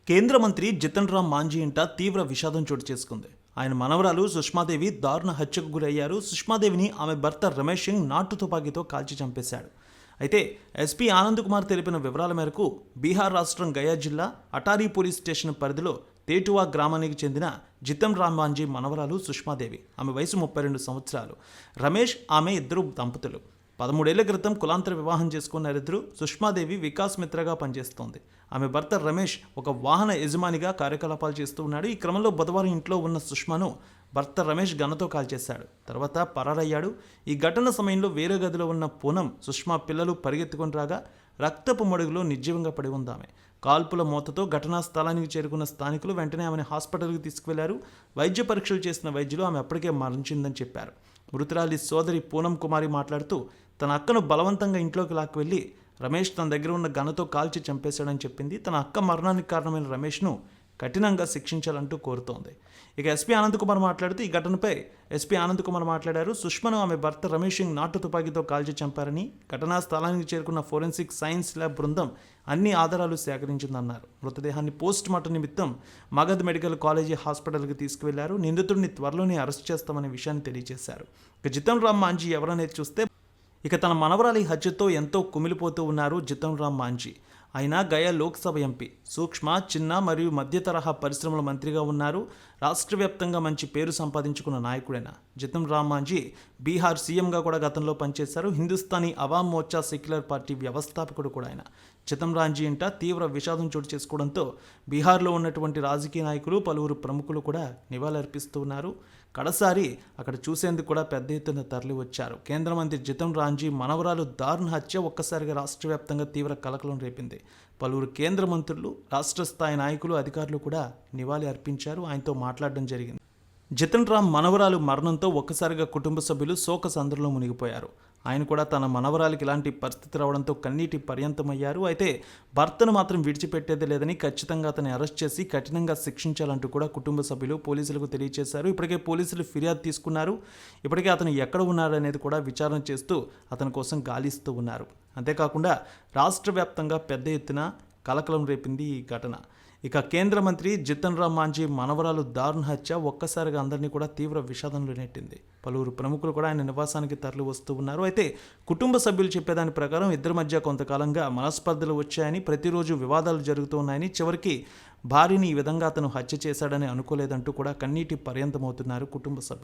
కేంద్ర మంత్రి జితన్ రామ్ మాంఝీ ఇంట తీవ్ర విషాదం చోటు చేసుకుంది. ఆయన మనవరాలు సుష్మాదేవి దారుణ హత్యకు గురయ్యారు. సుష్మాదేవిని ఆమె భర్త రమేష్ సింగ్ నాటు తుపాకీతో కాల్చి చంపేశాడు. అయితే ఎస్పీ ఆనంద్ కుమార్ తెలిపిన వివరాల మేరకు బీహార్ రాష్ట్రం గయా జిల్లా అటారీ పోలీస్ స్టేషన్ పరిధిలో తేటువా గ్రామానికి చెందిన జితన్ రామ్ మాంఝీ మనవరాలు సుష్మాదేవి. ఆమె వయసు 32 సంవత్సరాలు. రమేష్ ఆమె ఇద్దరు దంపతులు. 13 ఏళ్ల క్రితం కులాంతర వివాహం చేసుకున్నారిద్దరు. సుష్మాదేవి వికాస్ మిత్రగా పనిచేస్తోంది. ఆమె భర్త రమేష్ ఒక వాహన యజమానిగా కార్యకలాపాలు చేస్తూ ఉన్నాడు. ఈ క్రమంలో బుధవారం ఇంట్లో ఉన్న సుష్మాను భర్త రమేష్ గన్నతో కాల్చేశాడు. తర్వాత పరారయ్యాడు. ఈ ఘటన సమయంలో వేరే గదిలో ఉన్న పూనం సుష్మా పిల్లలు పరిగెత్తుకొని రాగా రక్తపు మడుగులో నిర్జీవంగా పడి ఉంది ఆమె. కాల్పుల మోతతో ఘటనా స్థలానికి చేరుకున్న స్థానికులు వెంటనే ఆమెను హాస్పిటల్కి తీసుకువెళ్లారు. వైద్య పరీక్షలు చేసిన వైద్యులు ఆమె అప్పటికే మరణించిందని చెప్పారు. మృతురాలి సోదరి పూనం కుమారి మాట్లాడుతూ తన అక్కను బలవంతంగా ఇంట్లోకి లాక్కువెళ్లి రమేష్ తన దగ్గర ఉన్న గన్నతో కాల్చి చంపేశాడని చెప్పింది. తన అక్క మరణానికి కారణమైన రమేష్ను కఠినంగా శిక్షించాలంటూ కోరుతోంది. ఇక ఎస్పీ ఆనంద్ కుమార్ మాట్లాడుతూ ఈ ఘటనపై ఎస్పీ ఆనంద్ కుమార్ మాట్లాడారు. సుష్మను ఆమె భర్త రమేష్ సింగ్ నాటు తుపాకీతో కాల్చి చంపారని, ఘటనా స్థలానికి చేరుకున్న ఫోరెన్సిక్ సైన్స్ ల్యాబ్ బృందం అన్ని ఆధారాలు సేకరించిందన్నారు. మృతదేహాన్ని పోస్ట్ మార్టం నిమిత్తం మగధ్ మెడికల్ కాలేజీ హాస్పిటల్కి తీసుకువెళ్లారు. నిందితుడిని త్వరలోనే అరెస్ట్ చేస్తామనే విషయాన్ని తెలియజేశారు. ఇక జితన్ రామ్ మాంఝీ ఎవరనేది చూస్తే ఇక తన మనవరాలి హత్యతో ఎంతో కుమిలిపోతూ ఉన్నారు జితన్ రామ్ మాంఝీ. ఆయన గయా లోక్సభ ఎంపీ, సూక్ష్మ, చిన్న మరియు మధ్య తరహా పరిశ్రమల మంత్రిగా ఉన్నారు. రాష్ట్ర వ్యాప్తంగా మంచి పేరు సంపాదించుకున్న నాయకుడైన జితన్ రామ్ మాంఝీ బీహార్ సీఎంగా కూడా గతంలో పనిచేశారు. హిందుస్థానీ అవామ్ మోర్చా సెక్యులర్ పార్టీ వ్యవస్థాపకుడు కూడా ఆయన. జితన్ రామ్జీ ఇంట తీవ్ర విషాదం చోటు చేసుకోవడంతో బీహార్లో ఉన్నటువంటి రాజకీయ నాయకులు, పలువురు ప్రముఖులు కూడా నివాళులర్పిస్తూ ఉన్నారు. కడసారి అక్కడ చూసేందుకు కూడా పెద్ద ఎత్తున తరలి వచ్చారు. కేంద్ర మంత్రి జితన్ రామ్జీ మనవరాలు దారుణ హత్య ఒక్కసారిగా రాష్ట్ర వ్యాప్తంగా తీవ్ర కలకలం రేపింది. పలువురు కేంద్ర మంత్రులు, రాష్ట్ర స్థాయి నాయకులు, అధికారులు కూడా నివాళి అర్పించారు. ఆయనతో మాట్లాడడం జరిగింది. జితన్ రామ్ మనవరాలు మరణంతో ఒక్కసారిగా కుటుంబ సభ్యులు శోక సంద్రంలో మునిగిపోయారు. ఆయన కూడా తన మనవరాలికి ఇలాంటి పరిస్థితి రావడంతో కన్నీటి పర్యంతమయ్యారు. అయితే భర్తను మాత్రం విడిచిపెట్టేది లేదని, ఖచ్చితంగా అతన్ని అరెస్ట్ చేసి కఠినంగా శిక్షించాలంటూ కూడా కుటుంబ సభ్యులు పోలీసులకు తెలియజేశారు. ఇప్పటికే పోలీసులు ఫిర్యాదు తీసుకున్నారు. ఇప్పటికే అతను ఎక్కడ ఉన్నాడనేది కూడా విచారణ చేస్తూ అతని కోసం గాలిస్తూ ఉన్నారు. అంతేకాకుండా రాష్ట్ర వ్యాప్తంగా పెద్ద ఎత్తున కలకలం రేపింది ఈ ఘటన. ఇక కేంద్ర మంత్రి జితన్ రామ్ మాంఝీ మనవరాలు దారుణ హత్య ఒక్కసారిగా అందరినీ కూడా తీవ్ర విషాదంలో నెట్టింది. పలువురు ప్రముఖులు కూడా ఆయన నివాసానికి తరలి వస్తూ ఉన్నారు. అయితే కుటుంబ సభ్యులు చెప్పేదాని ప్రకారం ఇద్దరి మధ్య కొంతకాలంగా మనస్పర్ధలు వచ్చాయని, ప్రతిరోజు వివాదాలు జరుగుతూ ఉన్నాయని, చివరికి భార్యని ఈ విధంగా అతను హత్య చేశాడని అనుకోలేదంటూ కూడా కన్నీటి పర్యంతమవుతున్నారు కుటుంబ సభ్యులు.